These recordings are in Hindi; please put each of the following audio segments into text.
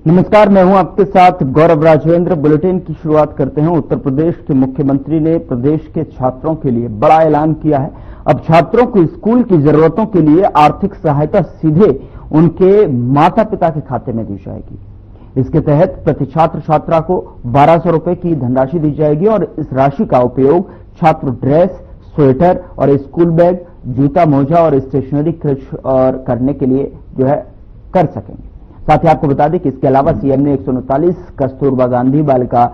नमस्कार, मैं हूं आपके साथ गौरव राजवेंद्र। बुलेटिन की शुरुआत करते हैं। उत्तर प्रदेश के मुख्यमंत्री ने प्रदेश के छात्रों के लिए बड़ा ऐलान किया है। अब छात्रों को स्कूल की जरूरतों के लिए आर्थिक सहायता सीधे उनके माता पिता के खाते में दी जाएगी। इसके तहत प्रति छात्र छात्रा को 1200 रुपए की धनराशि दी जाएगी और इस राशि का उपयोग छात्र ड्रेस, स्वेटर और स्कूल बैग, जूता, मोजा और स्टेशनरी खर्च और करने के लिए कर सकेंगे। साथ ही आपको बता दें कि इसके अलावा सीएम ने 139 कस्तूरबा गांधी बालिका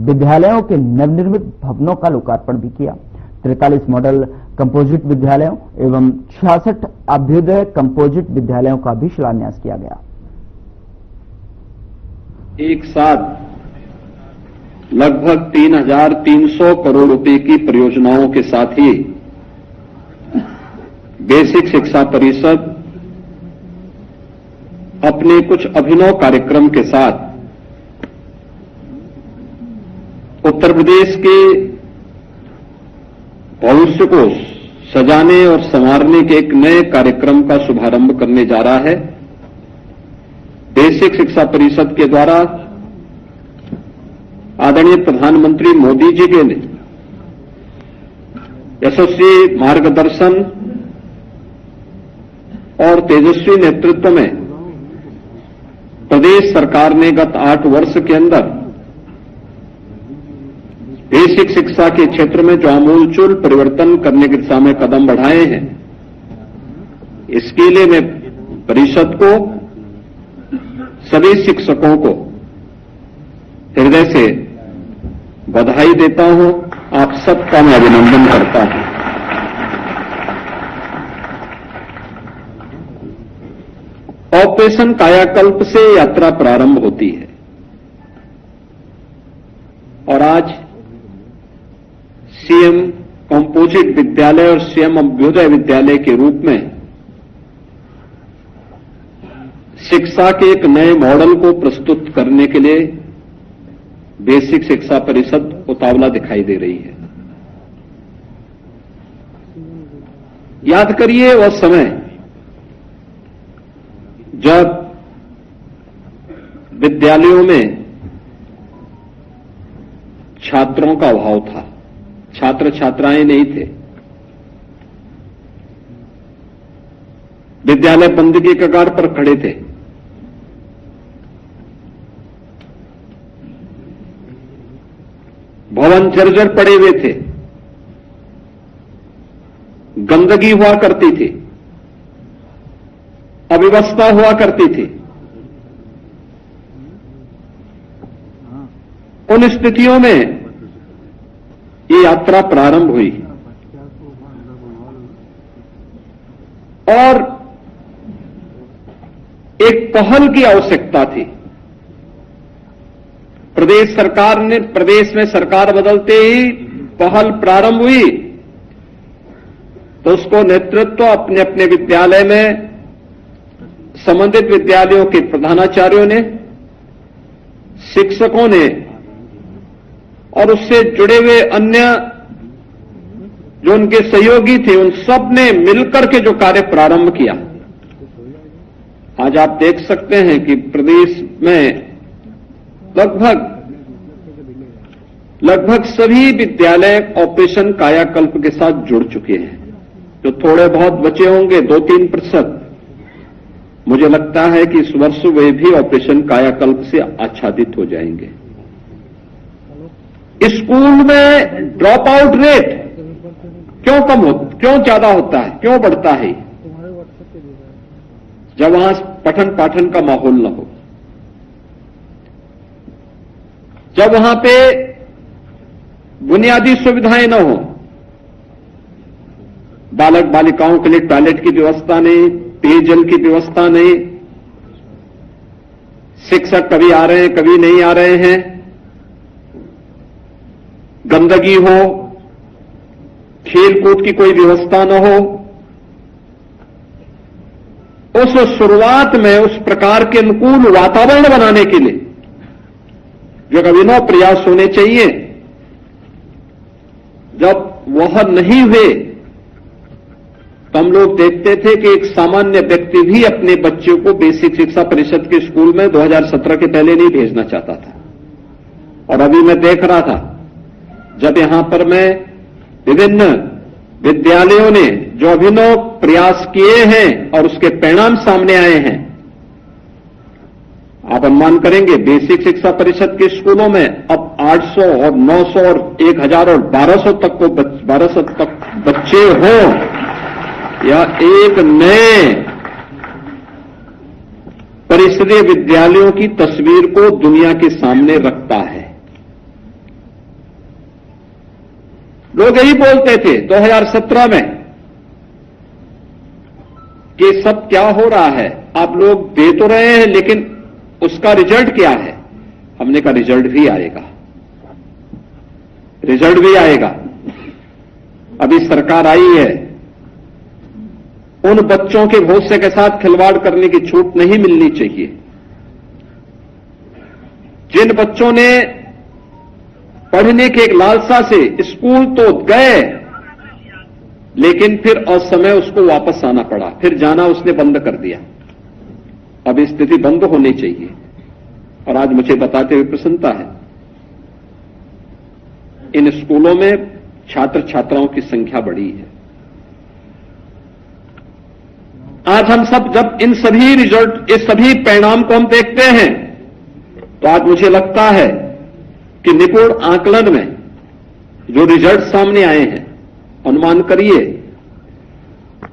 विद्यालयों के नवनिर्मित भवनों का लोकार्पण भी किया। 43 मॉडल कंपोजिट विद्यालयों एवं 66 अभ्युदय कंपोजिट विद्यालयों का भी शिलान्यास किया गया। एक साथ लगभग 3,300 करोड़ रुपए की परियोजनाओं के साथ ही बेसिक शिक्षा परिषद अपने कुछ अभिनव कार्यक्रम के साथ उत्तर प्रदेश के भविष्य को सजाने और संवारने के एक नए कार्यक्रम का शुभारंभ करने जा रहा है। बेसिक शिक्षा परिषद के द्वारा आदरणीय प्रधानमंत्री मोदी जी के यशस्वी मार्गदर्शन और तेजस्वी नेतृत्व में प्रदेश सरकार ने गत 8 वर्ष के अंदर बेसिक शिक्षा के क्षेत्र में जो आमूलचूल परिवर्तन करने की दिशा में कदम बढ़ाए हैं, इसके लिए मैं परिषद को, सभी शिक्षकों को हृदय से बधाई देता हूं। आप सबका मैं अभिनंदन करता हूं। ऑपरेशन कायाकल्प से यात्रा प्रारंभ होती है और आज सीएम कंपोजिट विद्यालय और सीएम अभ्युदय विद्यालय के रूप में शिक्षा के एक नए मॉडल को प्रस्तुत करने के लिए बेसिक शिक्षा परिषद उतावला दिखाई दे रही है। याद करिए वह समय जब विद्यालयों में छात्रों का अभाव था, छात्र छात्राएं नहीं थे, विद्यालय बंद की कगार पर खड़े थे। भवन जर्जर पड़े हुए थे, गंदगी हुआ करती थी, अव्यवस्था हुआ करती थी। उन स्थितियों में ये यात्रा प्रारंभ हुई और एक पहल की आवश्यकता थी। प्रदेश में सरकार बदलते ही पहल प्रारंभ हुई तो उसको नेतृत्व अपने अपने विद्यालय में संबंधित विद्यालयों के प्रधानाचार्यों ने, शिक्षकों ने और उससे जुड़े हुए अन्य जो उनके सहयोगी थे, उन सब ने मिलकर के जो कार्य प्रारंभ किया। आज आप देख सकते हैं कि प्रदेश में लगभग सभी विद्यालय ऑपरेशन कायाकल्प के साथ जुड़ चुके हैं। जो थोड़े बहुत बचे होंगे 2-3%, मुझे लगता है कि इस वर्ष वे भी ऑपरेशन कायाकल्प से आच्छादित हो जाएंगे। स्कूल में ड्रॉप आउट रेट क्यों ज्यादा होता है, क्यों बढ़ता है? जब वहां पठन पाठन का माहौल न हो, जब वहां पे बुनियादी सुविधाएं न हो, बालक बालिकाओं के लिए टॉयलेट की व्यवस्था नहीं, पेयजल की व्यवस्था नहीं, शिक्षक कभी आ रहे हैं कभी नहीं आ रहे हैं, गंदगी हो, खेलकूद की कोई व्यवस्था न हो, उस शुरुआत में उस प्रकार के अनुकूल वातावरण बनाने के लिए जो अभिनव प्रयास होने चाहिए, जब वह नहीं हुए तो हम लोग देखते थे कि एक सामान्य व्यक्ति भी अपने बच्चों को बेसिक शिक्षा परिषद के स्कूल में 2017 के पहले नहीं भेजना चाहता था। और अभी मैं देख रहा था, जब यहां पर मैं विभिन्न विद्यालयों ने जो अभिनव प्रयास किए हैं और उसके परिणाम सामने आए हैं, आप अनुमान करेंगे बेसिक शिक्षा परिषद के स्कूलों में अब 800 और 900 और 1000 और 1200 तक बच्चे हों, यह एक नए परिसरीय विद्यालयों की तस्वीर को दुनिया के सामने रखता है। लोग यही बोलते थे 2017 में कि सब क्या हो रहा है, आप लोग दे तो रहे हैं लेकिन उसका रिजल्ट क्या है। हमने कहा रिजल्ट भी आएगा, रिजल्ट भी आएगा। अभी सरकार आई है, उन बच्चों के भविष्य के साथ खिलवाड़ करने की छूट नहीं मिलनी चाहिए। जिन बच्चों ने पढ़ने की एक लालसा से स्कूल तो गए, लेकिन फिर असमय उसको वापस आना पड़ा, फिर जाना उसने बंद कर दिया। अब स्थिति बंद होनी चाहिए। और आज मुझे बताते हुए प्रसन्नता है, इन स्कूलों में छात्र छात्राओं की संख्या बढ़ी है। आज हम सब जब इन सभी रिजल्ट, इस सभी परिणाम को हम देखते हैं, तो आज मुझे लगता है कि निपुण आकलन में जो रिजल्ट सामने आए हैं, अनुमान करिए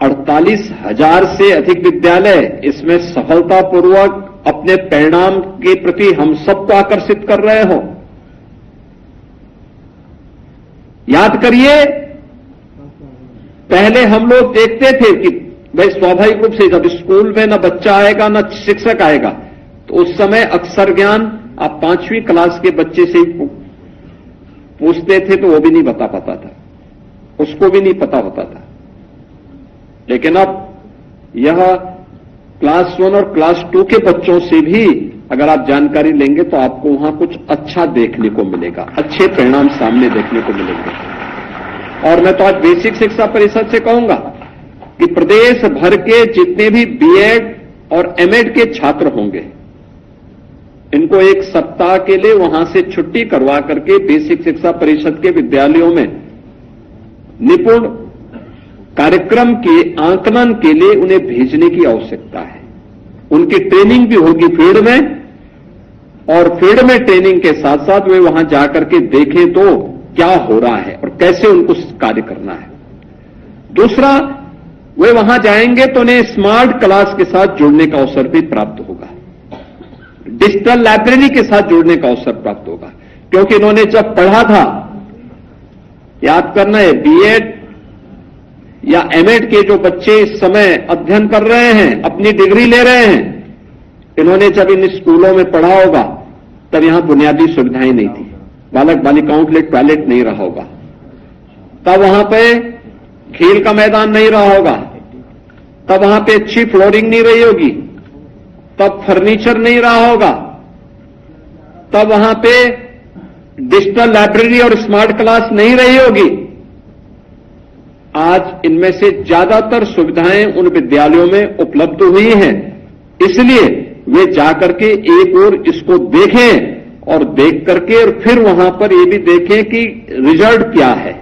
48,000 से अधिक विद्यालय इसमें सफलतापूर्वक अपने परिणाम के प्रति हम सबको आकर्षित कर रहे हो। याद करिए, पहले हम लोग देखते थे कि भाई स्वाभाविक रूप से जब स्कूल में न बच्चा आएगा न शिक्षक आएगा, तो उस समय अक्षर ज्ञान आप 5वीं क्लास के बच्चे से ही पूछते थे तो वो भी नहीं बता पाता था, उसको भी नहीं पता होता था। लेकिन अब यह क्लास 1 और क्लास 2 के बच्चों से भी अगर आप जानकारी लेंगे तो आपको वहां कुछ अच्छा देखने को मिलेगा, अच्छे परिणाम सामने देखने को मिलेंगे। और मैं तो आज बेसिक शिक्षा परिषद से कहूंगा कि प्रदेश भर के जितने भी बीएड और एमएड के छात्र होंगे, इनको एक सप्ताह के लिए वहां से छुट्टी करवा करके बेसिक शिक्षा परिषद के विद्यालयों में निपुण कार्यक्रम के आकलन के लिए उन्हें भेजने की आवश्यकता है। उनकी ट्रेनिंग भी होगी फील्ड में, और फील्ड में ट्रेनिंग के साथ साथ वे वहां जाकर के देखें तो क्या हो रहा है और कैसे उनको कार्य करना है। दूसरा, वे वहां जाएंगे तो उन्हें स्मार्ट क्लास के साथ जुड़ने का अवसर भी प्राप्त होगा, डिजिटल लाइब्रेरी के साथ जुड़ने का अवसर प्राप्त होगा। क्योंकि इन्होंने जब पढ़ा था, याद करना है, बीएड या एमएड के जो बच्चे इस समय अध्ययन कर रहे हैं, अपनी डिग्री ले रहे हैं, इन्होंने जब इन स्कूलों में पढ़ा होगा तब यहां बुनियादी सुविधाएं नहीं थी, बालक बालिकाओं के लिए टॉयलेट नहीं रहा होगा, तब वहां पे खेल का मैदान नहीं रहा होगा, तब वहां पे अच्छी फ्लोरिंग नहीं रही होगी, तब फर्नीचर नहीं रहा होगा, तब वहां पे डिजिटल लाइब्रेरी और स्मार्ट क्लास नहीं रही होगी। आज इनमें से ज्यादातर सुविधाएं उन विद्यालयों में उपलब्ध हुई हैं, इसलिए वे जाकर के एक और इसको देखें और देख करके और फिर वहां पर ये भी देखें कि रिजल्ट क्या है।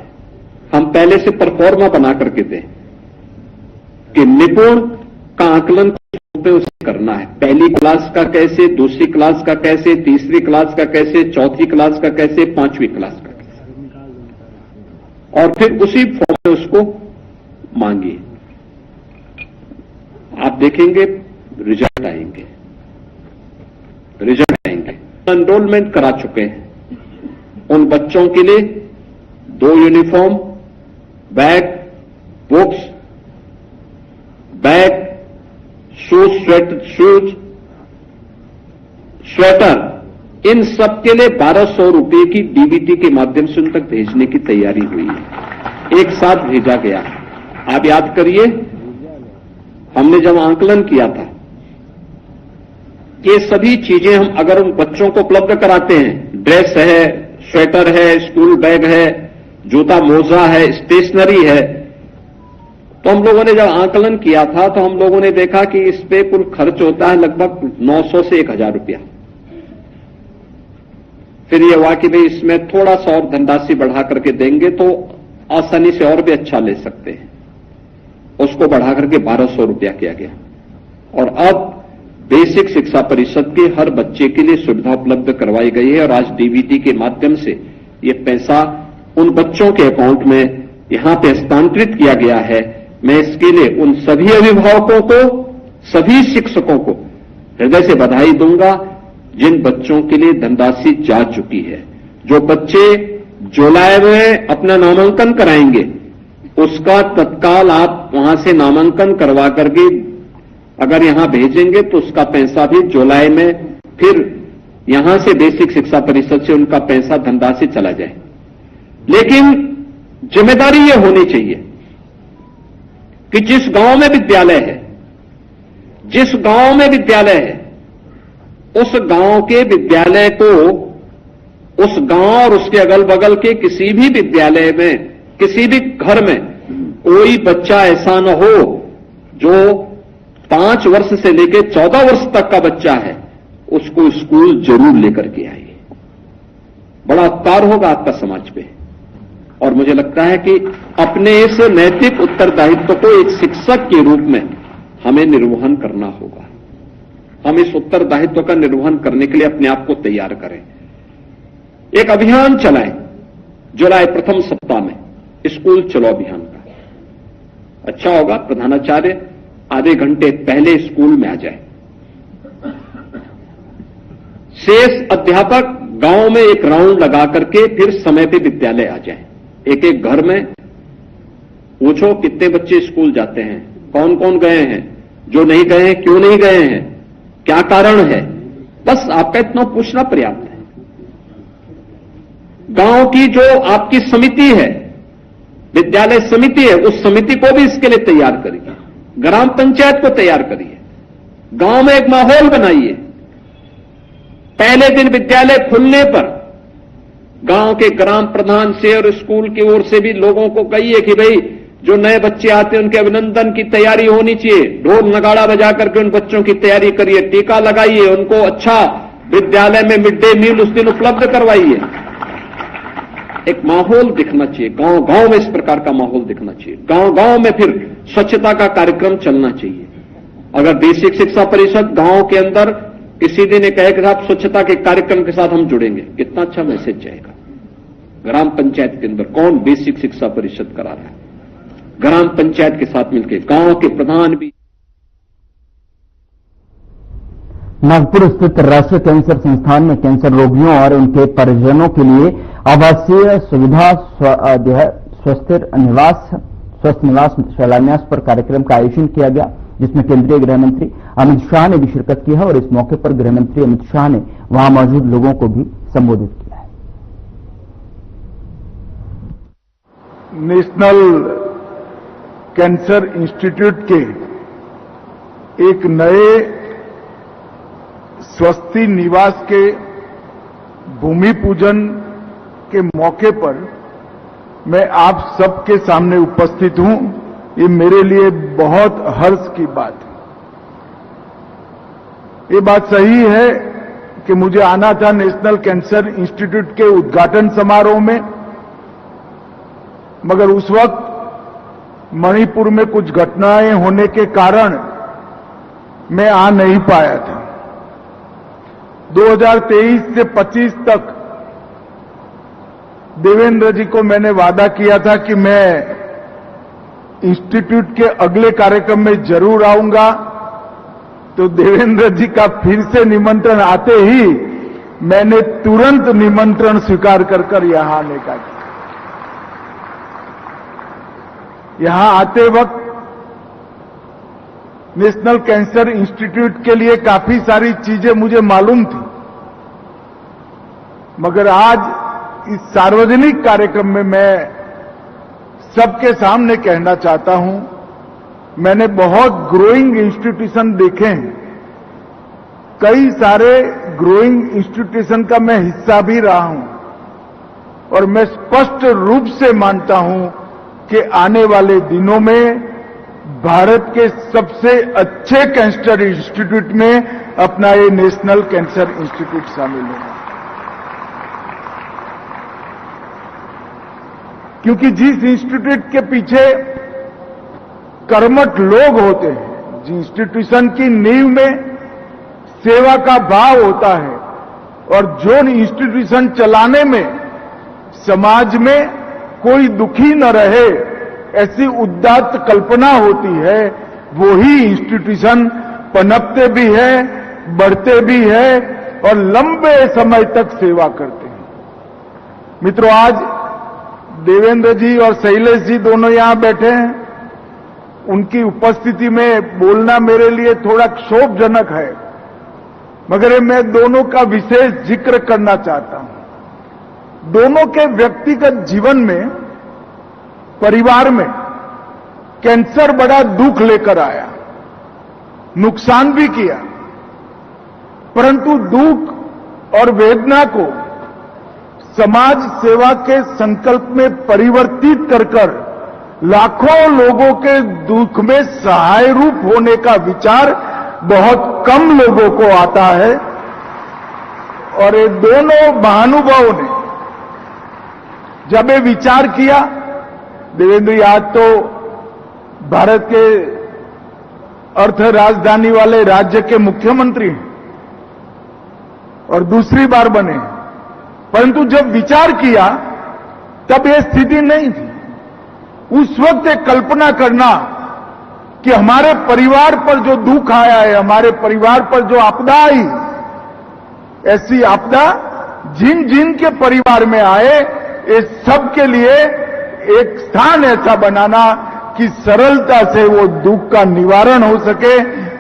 हम पहले से परफॉर्मा बना करके दें कि निपुण का आकलन पे उसे करना है, पहली क्लास का कैसे, दूसरी क्लास का कैसे, तीसरी क्लास का कैसे, चौथी क्लास का कैसे, 5वीं क्लास का कैसे, और फिर उसी फॉर्म में उसको मांगिए। आप देखेंगे रिजल्ट आएंगे, रिजल्ट आएंगे। एनरोलमेंट करा चुके हैं उन बच्चों के लिए 2 uniform, bag, books, bag, shoes, sweater, इन सब के लिए 1200 रुपए की डीबीटी के माध्यम से उन तक भेजने की तैयारी हुई है, एक साथ भेजा गया। आप याद करिए, हमने जब आंकलन किया था, ये सभी चीजें हम अगर उन बच्चों को उपलब्ध कराते हैं, ड्रेस है, स्वेटर है, स्कूल बैग है, जूता मोजा है, स्टेशनरी है, तो हम लोगों ने जब आकलन किया था तो हम लोगों ने देखा कि इस पे कुल खर्च होता है लगभग 900 से 1000 रुपया। फिर ये हुआ कि भाई इसमें थोड़ा सा और धनराशि बढ़ा करके देंगे तो आसानी से और भी अच्छा ले सकते हैं। उसको बढ़ा करके 1200 रुपया किया गया और अब बेसिक शिक्षा परिषद के हर बच्चे के लिए सुविधा उपलब्ध करवाई गई है और आज डीबीटी के माध्यम से ये पैसा उन बच्चों के अकाउंट में यहां पे हस्तांतरित किया गया है। मैं इसके लिए उन सभी अभिभावकों को, सभी शिक्षकों को हृदय से बधाई दूंगा जिन बच्चों के लिए धनराशि जा चुकी है। जो बच्चे जुलाई में अपना नामांकन कराएंगे उसका तत्काल आप वहां से नामांकन करवा करके अगर यहां भेजेंगे तो उसका पैसा भी जुलाई में फिर यहां से बेसिक शिक्षा परिषद से उनका पैसा धनराशि चला जाए। लेकिन जिम्मेदारी यह होनी चाहिए कि जिस गांव में विद्यालय है, जिस गांव में विद्यालय है, उस गांव के विद्यालय को उस गांव और उसके अगल बगल के किसी भी विद्यालय में, किसी भी घर में कोई बच्चा ऐसा न हो जो 5 वर्ष से लेकर 14 वर्ष तक का बच्चा है, उसको स्कूल जरूर लेकर के आइए। बड़ा उपकार होगा आपका समाज पे। और मुझे लगता है कि अपने इस नैतिक उत्तरदायित्व को एक शिक्षक के रूप में हमें निर्वहन करना होगा। हम इस उत्तरदायित्व का निर्वहन करने के लिए अपने आप को तैयार करें। एक अभियान चलाएं जुलाई प्रथम सप्ताह में, स्कूल चलो अभियान का। अच्छा होगा प्रधानाचार्य आधे घंटे पहले स्कूल में आ जाए, शेष अध्यापक गांव में एक राउंड लगा करके फिर समय पे विद्यालय आ जाए। एक एक घर में पूछो कितने बच्चे स्कूल जाते हैं, कौन कौन गए हैं, जो नहीं गए हैं क्यों नहीं गए हैं, क्या कारण है, बस आपका इतना पूछना पर्याप्त है। गांव की जो आपकी समिति है, विद्यालय समिति है, उस समिति को भी इसके लिए तैयार करिए। ग्राम पंचायत को तैयार करिए, गांव में एक माहौल बनाइए। पहले दिन विद्यालय खुलने पर गांव के ग्राम प्रधान से और स्कूल की ओर से भी लोगों को कहिए कि भाई जो नए बच्चे आते हैं उनके अभिनंदन की तैयारी होनी चाहिए। ढोल नगाड़ा बजा करके उन बच्चों की तैयारी करिए, टीका लगाइए, उनको अच्छा विद्यालय में मिड डे मील उस दिन उपलब्ध करवाइए। एक माहौल दिखना चाहिए, गांव गांव में इस प्रकार का माहौल दिखना चाहिए। गांव गांव में फिर स्वच्छता का कार्यक्रम चलना चाहिए। अगर बेसिक शिक्षा परिषद गांव के अंदर किसी दिन एक कहे कि साहब स्वच्छता के कार्यक्रम के साथ हम जुड़ेंगे, कितना अच्छा मैसेज जाएगा। ग्राम पंचायत के अंदर कौन बेसिक शिक्षा परिषद करा रहा है, ग्राम पंचायत के साथ मिलकर गांव के प्रधान भी। नागपुर स्थित राष्ट्रीय कैंसर संस्थान में कैंसर रोगियों और उनके परिजनों के लिए आवासीय सुविधा स्वस्थ निवास शिलान्यास पर कार्यक्रम का आयोजन किया गया, जिसमें केंद्रीय गृह मंत्री अमित शाह ने भी शिरकत की है और इस मौके पर गृह मंत्री अमित शाह ने वहां मौजूद लोगों को भी संबोधित किया है। नेशनल कैंसर इंस्टीट्यूट के एक नए स्वस्थ निवास के भूमि पूजन के मौके पर मैं आप सबके सामने उपस्थित हूं। ये मेरे लिए बहुत हर्ष की बात है। ये बात सही है कि मुझे आना था नेशनल कैंसर इंस्टीट्यूट के उद्घाटन समारोह में, मगर उस वक्त मणिपुर में कुछ घटनाएं होने के कारण मैं आ नहीं पाया था। 2023 से 25 तक देवेंद्र जी को मैंने वादा किया था कि मैं इंस्टीट्यूट के अगले कार्यक्रम में जरूर आऊंगा। तो देवेंद्र जी का फिर से निमंत्रण आते ही मैंने तुरंत निमंत्रण स्वीकार कर यहां आने का। यहां आते वक्त नेशनल कैंसर इंस्टीट्यूट के लिए काफी सारी चीजें मुझे मालूम थी, मगर आज इस सार्वजनिक कार्यक्रम में मैं सबके सामने कहना चाहता हूं, मैंने बहुत ग्रोइंग इंस्टीट्यूशन देखे हैं। कई सारे ग्रोइंग इंस्टीट्यूशन का मैं हिस्सा भी रहा हूं और मैं स्पष्ट रूप से मानता हूं कि आने वाले दिनों में भारत के सबसे अच्छे कैंसर इंस्टीट्यूट में अपना ये नेशनल कैंसर इंस्टीट्यूट शामिल होगा। क्योंकि जिस इंस्टीट्यूट के पीछे कर्मठ लोग होते हैं, जिस इंस्टीट्यूशन की नींव में सेवा का भाव होता है और जो इंस्टीट्यूशन चलाने में समाज में कोई दुखी न रहे ऐसी उदात्त कल्पना होती है, वो ही इंस्टीट्यूशन पनपते भी है, बढ़ते भी है और लंबे समय तक सेवा करते हैं। मित्रों, आज देवेंद्र जी और शैलेश जी दोनों यहां बैठे हैं। उनकी उपस्थिति में बोलना मेरे लिए थोड़ा क्षोभजनक है, मगर मैं दोनों का विशेष जिक्र करना चाहता हूं। दोनों के व्यक्तिगत जीवन में, परिवार में कैंसर बड़ा दुख लेकर आया, नुकसान भी किया, परंतु दुख और वेदना को समाज सेवा के संकल्प में परिवर्तित कर लाखों लोगों के दुख में सहाय रूप होने का विचार बहुत कम लोगों को आता है। और ये दोनों महानुभावों ने जब ये विचार किया, देवेंद्र जी आज तो भारत के अर्थ राजधानी वाले राज्य के मुख्यमंत्री हैं और दूसरी बार बने, परंतु जब विचार किया तब यह स्थिति नहीं थी। उस वक्त एक कल्पना करना कि हमारे परिवार पर जो दुख आया है, हमारे परिवार पर जो आपदा आई, ऐसी आपदा जिन जिन के परिवार में आए, इस सब के लिए एक स्थान ऐसा बनाना कि सरलता से वो दुख का निवारण हो सके,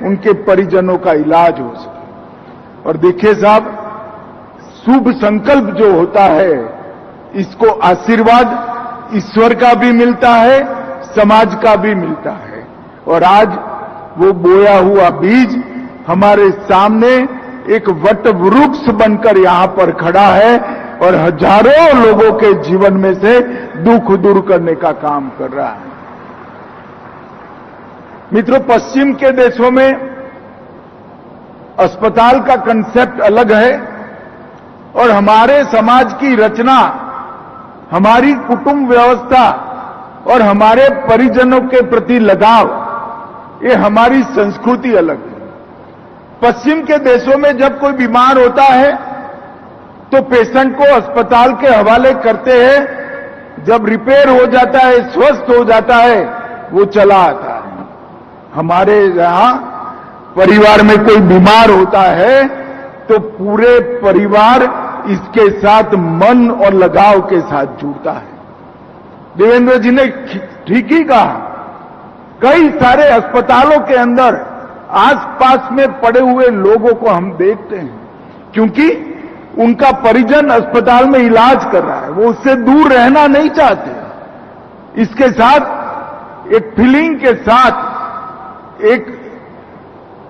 उनके परिजनों का इलाज हो सके। और देखिए साहब, शुभ संकल्प जो होता है, इसको आशीर्वाद ईश्वर का भी मिलता है, समाज का भी मिलता है। और आज वो बोया हुआ बीज हमारे सामने एक वट वृक्ष बनकर यहां पर खड़ा है और हजारों लोगों के जीवन में से दुख दूर करने का काम कर रहा है। मित्रों, पश्चिम के देशों में अस्पताल का कंसेप्ट अलग है और हमारे समाज की रचना, हमारी कुटुंब व्यवस्था और हमारे परिजनों के प्रति लगाव, ये हमारी संस्कृति अलग है। पश्चिम के देशों में जब कोई बीमार होता है तो पेशेंट को अस्पताल के हवाले करते हैं, जब रिपेयर हो जाता है, स्वस्थ हो जाता है, वो चला आता है। हमारे यहां परिवार में कोई बीमार होता है तो पूरे परिवार इसके साथ मन और लगाव के साथ जुड़ता है। देवेंद्र जी ने ठीक ही कहा, कई सारे अस्पतालों के अंदर आसपास में पड़े हुए लोगों को हम देखते हैं, क्योंकि उनका परिजन अस्पताल में इलाज कर रहा है, वो उससे दूर रहना नहीं चाहते। इसके साथ एक फीलिंग के साथ,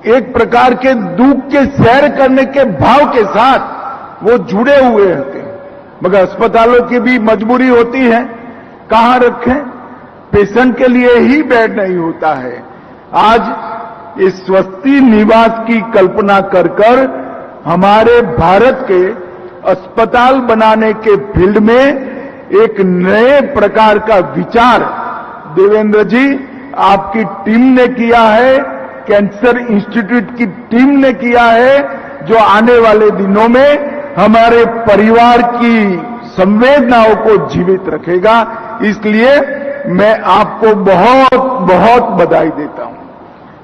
एक प्रकार के दुख के शेयर करने के भाव के साथ वो जुड़े हुए होते हैं। मगर अस्पतालों की भी मजबूरी होती है, कहां रखें, पेशेंट के लिए ही बेड नहीं होता है। आज इस स्वस्ति निवास की कल्पना कर हमारे भारत के अस्पताल बनाने के फील्ड में एक नए प्रकार का विचार देवेंद्र जी आपकी टीम ने किया है, कैंसर इंस्टीट्यूट की टीम ने किया है, जो आने वाले दिनों में हमारे परिवार की संवेदनाओं को जीवित रखेगा। इसलिए मैं आपको बहुत बहुत बधाई देता हूं।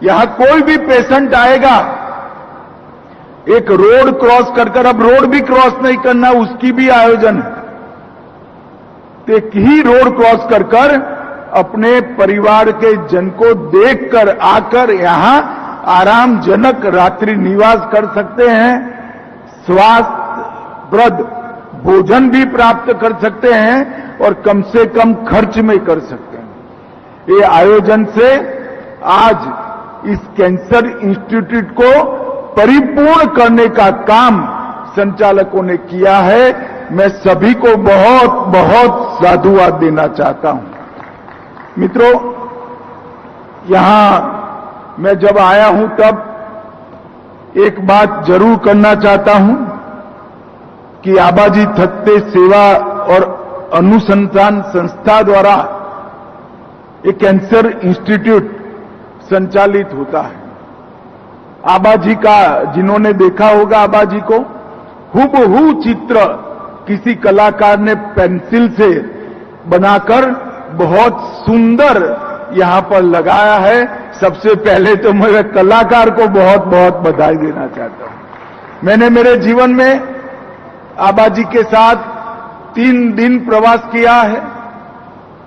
यहां कोई भी पेशेंट आएगा, एक रोड क्रॉस कर अब रोड भी क्रॉस नहीं करना, उसकी भी आयोजन है, तो एक ही रोड क्रॉस कर अपने परिवार के जन को देखकर आकर यहां आरामजनक रात्रि निवास कर सकते हैं, स्वास्थ्यप्रद भोजन भी प्राप्त कर सकते हैं और कम से कम खर्च में कर सकते हैं। ये आयोजन से आज इस कैंसर इंस्टीट्यूट को परिपूर्ण करने का काम संचालकों ने किया है। मैं सभी को बहुत बहुत साधुवाद देना चाहता हूं। मित्रों, यहां मैं जब आया हूं तब एक बात जरूर करना चाहता हूं कि आबाजी थत्ते सेवा और अनुसंधान संस्था द्वारा एक कैंसर इंस्टीट्यूट संचालित होता है। आबाजी का जिन्होंने देखा होगा आबाजी को हूबहू चित्र किसी कलाकार ने पेंसिल से बनाकर बहुत सुंदर यहां पर लगाया है। सबसे पहले तो मैं कलाकार को बहुत बहुत बधाई देना चाहता हूं। मैंने मेरे जीवन में आबाजी के साथ 3 दिन प्रवास किया है।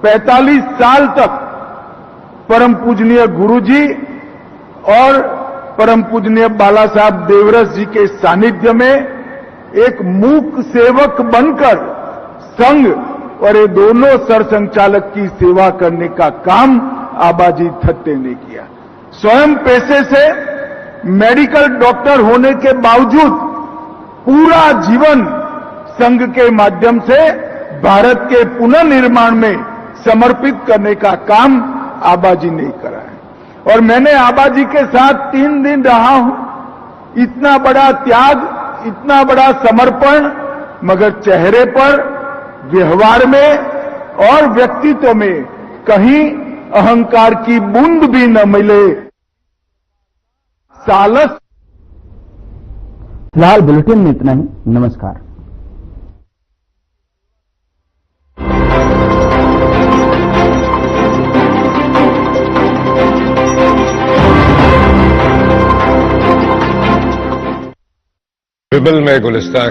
45 साल तक परम पूजनीय गुरुजी और परम पूजनीय बाला साहब देवरस जी के सानिध्य में एक मूक सेवक बनकर संघ और ये दोनों सरसंचालक की सेवा करने का काम आबाजी थत्ते ने किया। स्वयं पेशे से मेडिकल डॉक्टर होने के बावजूद पूरा जीवन संघ के माध्यम से भारत के पुनर्निर्माण में समर्पित करने का काम आबाजी ने करा है। और मैंने आबाजी के साथ 3 दिन रहा हूं। इतना बड़ा त्याग, इतना बड़ा समर्पण, मगर चेहरे पर, व्यवहार में और व्यक्तित्व में कहीं अहंकार की बूंद भी न मिले। सालस। फिलहाल बुलेटिन में इतना ही। नमस्कार। बिबल में गुलिस्तान